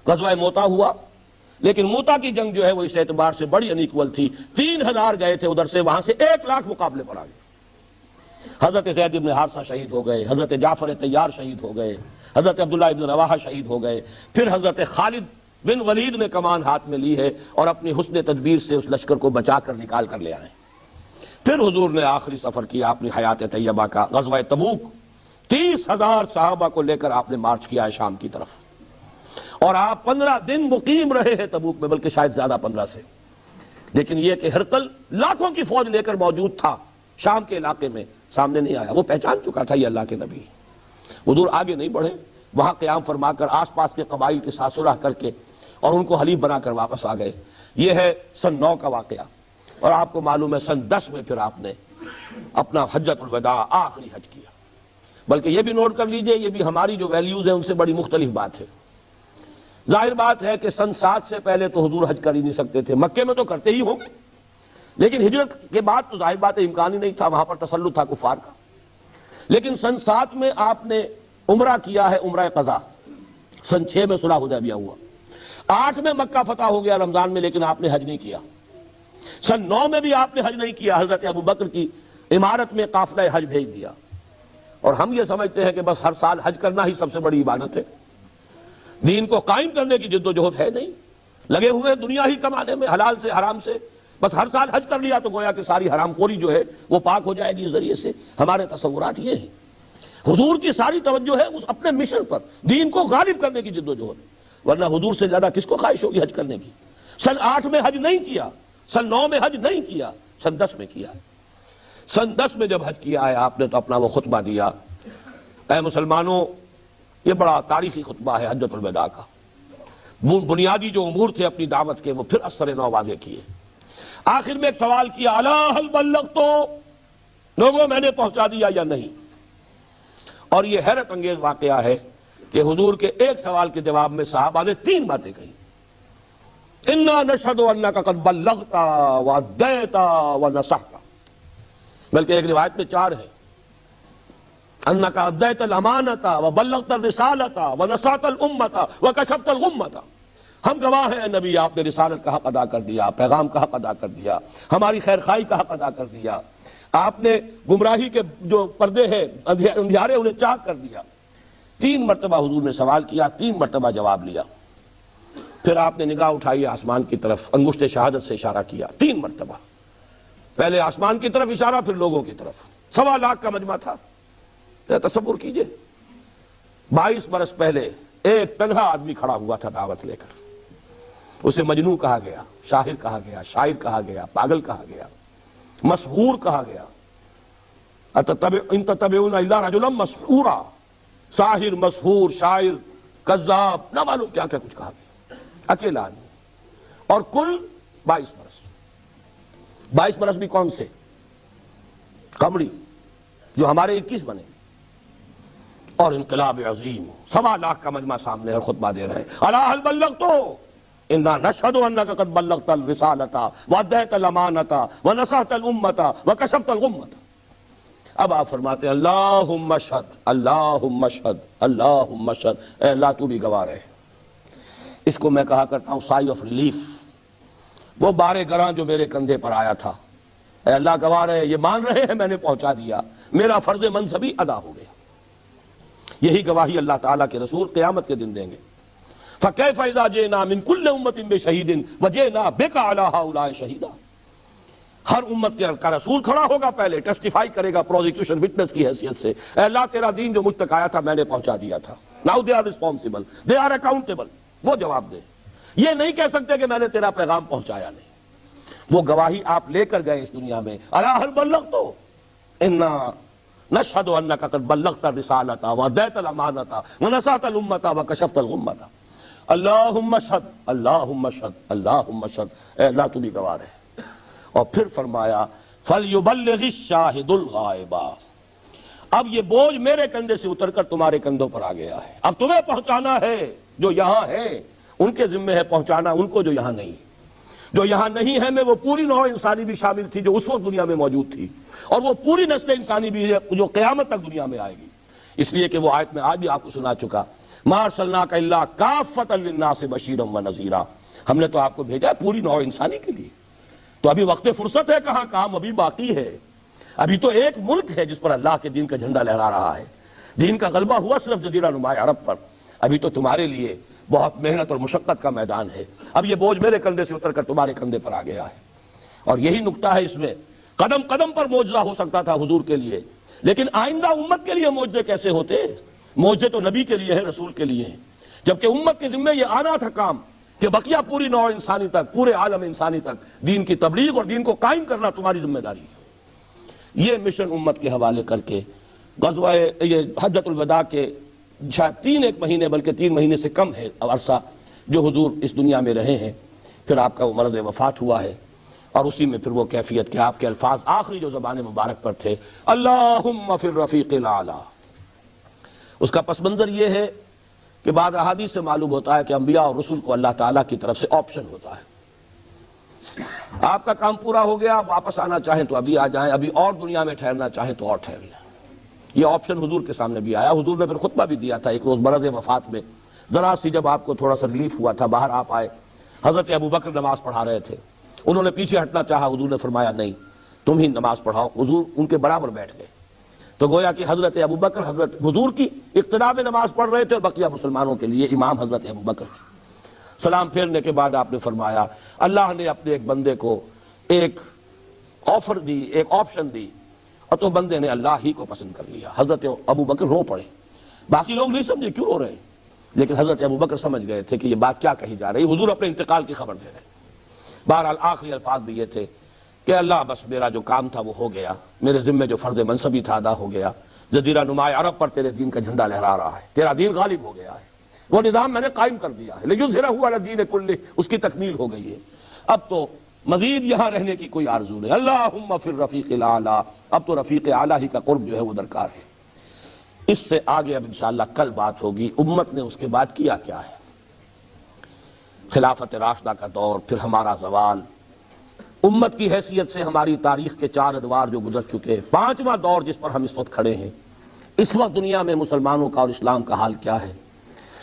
غزوہ موتا ہوا، لیکن موتا کی جنگ جو ہے وہ اس اعتبار سے بڑی انیکول تھی، 3000 گئے تھے ادھر سے، وہاں سے 1,00,000 مقابلے پر آ گئے۔ حضرت زید بن حارثہ شہید ہو گئے، حضرت جعفر طیار شہید ہو گئے، حضرت عبداللہ ابن رواحہ شہید ہو گئے، پھر حضرت خالد بن ولید نے کمان ہاتھ میں لی ہے اور اپنی حسن تدبیر سے اس لشکر کو بچا کر نکال کر لے آئے۔ پھر حضور نے آخری سفر کیا اپنی حیات طیبہ کا، غزوہ تبوک، 30,000 صحابہ کو لے کر آپ نے مارچ کیا ہے شام کی طرف، اور آپ 15 دن مقیم رہے ہیں تبوک میں، بلکہ شاید زیادہ 15 سے۔ لیکن یہ کہ ہرقل لاکھوں کی فوج لے کر موجود تھا شام کے علاقے میں، سامنے نہیں آیا، وہ پہچان چکا تھا یہ اللہ کے نبی۔ حضور آگے نہیں بڑھے، وہاں قیام فرما کر آس پاس کے قبائل کے ساتھ صلح کر کے اور ان کو حلیف بنا کر واپس آ گئے۔ یہ ہے سن 9 کا واقعہ، اور آپ کو معلوم ہے سن 10 میں پھر آپ نے اپنا حجۃ الوداع آخری حج کیا۔ بلکہ یہ بھی نوٹ کر لیجئے، یہ بھی ہماری جو ویلیوز ہیں ان سے بڑی مختلف بات ہے۔ ظاہر بات ہے کہ سن 7 سے پہلے تو حضور حج کر ہی نہیں سکتے تھے، مکے میں تو کرتے ہی ہوں گے، لیکن ہجرت کے بعد تو ظاہر بات ہے امکان ہی نہیں تھا، وہاں پر تسلط تھا کفار کا۔ لیکن سن 7 میں آپ نے عمرہ کیا ہے، عمرہ قضا۔ سن 6 میں صلح حدیبیہ ہوا، 8 میں مکہ فتح ہو گیا رمضان میں، لیکن آپ نے حج نہیں کیا۔ سن 9 میں بھی آپ نے حج نہیں کیا، حضرت ابو بکر کی امارت میں قافلہ حج بھیج دیا۔ اور ہم یہ سمجھتے ہیں کہ بس ہر سال حج کرنا ہی سب سے بڑی عبادت ہے، دین کو قائم کرنے کی جد و جہد ہے نہیں، لگے ہوئے دنیا ہی کمانے میں، حلال سے حرام سے، بس ہر سال حج کر لیا تو گویا کہ ساری حرام خوری جو ہے وہ پاک ہو جائے گی اس ذریعے سے۔ ہمارے تصورات یہ ہیں۔ حضور کی ساری توجہ ہے اس اپنے مشن پر، دین کو غالب کرنے کی جد و جہد، ورنہ حضور سے زیادہ کس کو خواہش ہوگی حج کرنے کی؟ سن 8 میں حج نہیں کیا، سن 9 میں حج نہیں کیا، سن 10 میں کیا۔ سن 10 میں جب حج کیا ہے آپ نے تو اپنا وہ خطبہ دیا۔ اے مسلمانوں، یہ بڑا تاریخی خطبہ ہے حجۃ الوداع کا۔ بنیادی جو امور تھے اپنی دعوت کے وہ پھر اثر نو واضح کیے۔ آخر میں ایک سوال کیا، الا هل بلغت، لوگوں میں نے پہنچا دیا یا نہیں؟ اور یہ حیرت انگیز واقعہ ہے کہ حضور کے ایک سوال کے جواب میں صحابہ نے 3 باتیں کہی۔ انا نشهد انک قد بلغت وادیت ونصحت، بلکہ ایک روایت میں 4 ہے، انک ادیت الامانۃ وبلغت الرسالۃ ونصحت الامۃ وکشفت الغمۃ۔ ہم گواہ ہیں نبی، آپ نے رسالت کا حق ادا کر دیا، پیغام کا حق ادا کر دیا، ہماری خیر خواہی کا حق ادا کر دیا، آپ نے گمراہی کے جو پردے ہیں اندھیارے انہیں چاک کر دیا۔ 3 مرتبہ حضور نے سوال کیا، 3 مرتبہ جواب لیا۔ پھر آپ نے نگاہ اٹھائی آسمان کی طرف، انگشت شہادت سے اشارہ کیا 3 مرتبہ، پہلے آسمان کی طرف اشارہ، پھر لوگوں کی طرف۔ 1.25 لاکھ کا مجمع تھا، تصور کیجئے 22 برس پہلے ایک تنہا آدمی کھڑا ہوا تھا دعوت لے کر، اسے مجنون کہا گیا، شاعر کہا گیا، شاعر کہا گیا، پاگل کہا گیا، مسحور کہا گیا، ان تتبعون الا رجلا مسحورا، ساحر، مسحور، شاعر، کذاب، نہ معلوم کیا کیا کچھ کہا گیا، اکیلا آدمی، اور کل 22 برس۔ 22 برس بھی کون سے؟ قمری، جو ہمارے 21 بنے، اور انقلاب عظیم، 1.25 لاکھ کا مجمع سامنے اور خطبہ دے رہے ہیں، الا هل بلغت انا نشهد انک قد بلغت الرسالۃ وادیت الامانۃ ونصحت الامۃ وکشفت الغمۃ۔ اب آپ فرماتے ہیں اللہم اشہد، اللہم اشہد، اللہم اشہد، اے اللہ تو بھی گواہ رہے۔ اس کو میں کہا کرتا ہوں سائی آف ریلیف، وہ بار گراں جو میرے کندھے پر آیا تھا، اے اللہ گواہ رہے، یہ مان رہے ہیں میں نے پہنچا دیا، میرا فرض منصبی ادا ہو گیا۔ یہی گواہی اللہ تعالیٰ کے رسول قیامت کے دن دیں گے۔ فَكَيْفَ إِذَا جِئْنَا مِن كُلِّ أُمَّةٍ بِشَهِيدٍ وَجِئْنَا بِكَ عَلَىٰ هَؤُلَاءِ شَهِيدًا۔ ہر امت کا رسول کھڑا ہوگا، پہلے ٹیسٹیفائی کرے گا پروزیکیوشن وٹنس کی حیثیت سے، اے اللہ تیرا دین جو مجھ تک آیا تھا میں نے پہنچا دیا تھا۔ Now they are responsible, they are accountable، وہ جواب دے۔ یہ نہیں کہہ سکتے کہ میں نے تیرا پیغام پہنچایا نہیں۔ وہ گواہی آپ لے کر گئے اس دنیا میں، الا هل بلغت انا نشهد انک قد بلغت الرسالۃ وادیت الامانۃ ونصحت الامۃ وکشفت الغمۃ۔ اللہم اشہد، اللہم اشہد، اللہم اشہد، اے اللہ تو بھی گواہ رہے۔ اور پھر فرمایا فَلْيُبَلِّغِ الشَّاهِدُ الْغَائِبَ، اب یہ بوجھ میرے کندھے سے اتر کر تمہارے کندھوں پر آ گیا ہے، اب تمہیں پہنچانا ہے، جو یہاں ہے ان کے ذمہ ہے پہنچانا ان کو جو یہاں نہیں۔ جو یہاں نہیں ہے میں وہ پوری نوع انسانی بھی شامل تھی جو اس وقت دنیا میں موجود تھی، اور وہ پوری نسل انسانی بھی ہے جو قیامت تک دنیا میں آئے گی۔ اس لیے کہ وہ آیت میں آج بھی آپ کو سنا چکا، ما ارسلناک الا کافۃ للناس بشیرا ونذیرا، ہم نے تو آپ کو بھیجا ہے پوری نوع انسانی کے لیے۔ تو ابھی وقت فرصت ہے کہاں، کام ابھی باقی ہے۔ ابھی تو ایک ملک ہے جس پر اللہ کے دین کا جھنڈا لہرا رہا ہے، دین کا غلبہ ہوا صرف جزیرہ نما عرب پر۔ ابھی تو تمہارے لیے بہت محنت اور مشقت کا میدان ہے، اب یہ بوجھ میرے کندھے سے اتر کر تمہارے کندھے پر آ گیا ہے۔ اور یہی نکتہ ہے اس میں، قدم قدم پر معجزہ ہو سکتا تھا حضور کے لیے، لیکن آئندہ امت کے لیے معجزے کیسے ہوتے؟ معجزے تو نبی کے لیے ہیں، رسول کے لیے ہیں، جبکہ امت کے ذمہ یہ آنا تھا کام کہ بقیہ پوری نوع انسانی تک، پورے عالم انسانی تک دین کی تبلیغ اور دین کو قائم کرنا تمہاری ذمہ داری ہے۔ یہ مشن امت کے حوالے کر کے غزوہ یہ حجۃ الوداع کے شاید 3 مہینے بلکہ 3 مہینے سے کم ہے عرصہ جو حضور اس دنیا میں رہے ہیں، پھر آپ کا وہ مرض وفات ہوا ہے، اور اسی میں پھر وہ کیفیت کہ آپ کے الفاظ آخری جو زبان مبارک پر تھے، اللہم فی الرفیق الاعلی۔ اس کا پس منظر یہ ہے کہ بعض احادیث سے معلوم ہوتا ہے کہ انبیاء اور رسول کو اللہ تعالیٰ کی طرف سے آپشن ہوتا ہے، آپ کا کام پورا ہو گیا، واپس آنا چاہیں تو ابھی آ جائیں، ابھی اور دنیا میں ٹھہرنا چاہیں تو اور ٹھہر لیں۔ یہ آپشن حضور کے سامنے بھی آیا، حضور نے پھر خطبہ بھی دیا تھا ایک روز مرض وفات میں، ذرا سی جب آپ کو تھوڑا سا ریلیف ہوا تھا، باہر آپ آئے، حضرت ابوبکر نماز پڑھا رہے تھے، انہوں نے پیچھے ہٹنا چاہا، حضور نے فرمایا نہیں تم ہی نماز پڑھاؤ، حضور ان کے برابر بیٹھ گئے۔ تو گویا کہ حضرت ابوبکر حضرت حضور کی اقتداء میں نماز پڑھ رہے تھے، اور بقیہ مسلمانوں کے لیے امام حضرت ابوبکر تھے۔ سلام پھیرنے کے بعد آپ نے فرمایا اللہ نے اپنے ایک بندے کو ایک آفر دی، ایک آپشن دی، اور تو بندے نے اللہ ہی کو پسند کر لیا۔ حضرت ابوبکر رو پڑے، باقی لوگ نہیں سمجھے کیوں رو رہے ہیں، لیکن حضرت ابوبکر سمجھ گئے تھے کہ یہ بات کیا کہی جا رہی، حضور اپنے انتقال کی خبر دے رہے۔ بہرحال آخری الفاظ بھی یہ تھے کہ اللہ بس میرا جو کام تھا وہ ہو گیا، میرے ذمے جو فرض منصبی تھا ادا ہو گیا، جزیرہ نما عرب پر تیرے دین کا جھنڈا لہرا رہا ہے، تیرا دین غالب ہو گیا ہے، وہ نظام میں نے قائم کر دیا ہے، لیظہرہ علی الدین کلہ، اس کی تکمیل ہو گئی ہے، اب تو مزید یہاں رہنے کی کوئی آرزو نہیں۔ اللہم فی الرفیق الاعلی، اب تو رفیق اعلیٰ ہی کا قرب جو ہے وہ درکار ہے۔ اس سے آگے اب انشاءاللہ کل بات ہوگی امت نے اس کے بعد کیا کیا ہے، خلافت راشدہ کا دور، پھر ہمارا زوال، امت کی حیثیت سے ہماری تاریخ کے 4 ادوار جو گزر چکے، 5واں دور جس پر ہم اس وقت کھڑے ہیں، اس وقت دنیا میں مسلمانوں کا اور اسلام کا حال کیا ہے،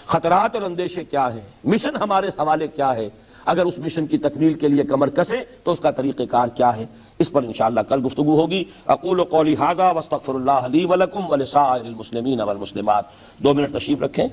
خطرات اور اندیشے کیا ہیں، مشن ہمارے حوالے کیا ہے، اگر اس مشن کی تکمیل کے لیے کمر کسے تو اس کا طریقہ کار کیا ہے، اس پر انشاءاللہ کل گفتگو ہوگی۔ اقول قولی ھذا واستغفر اللہ لی ولکم ولسائر المسلمین والمسلمات۔ 2 منٹ تشریف رکھیں۔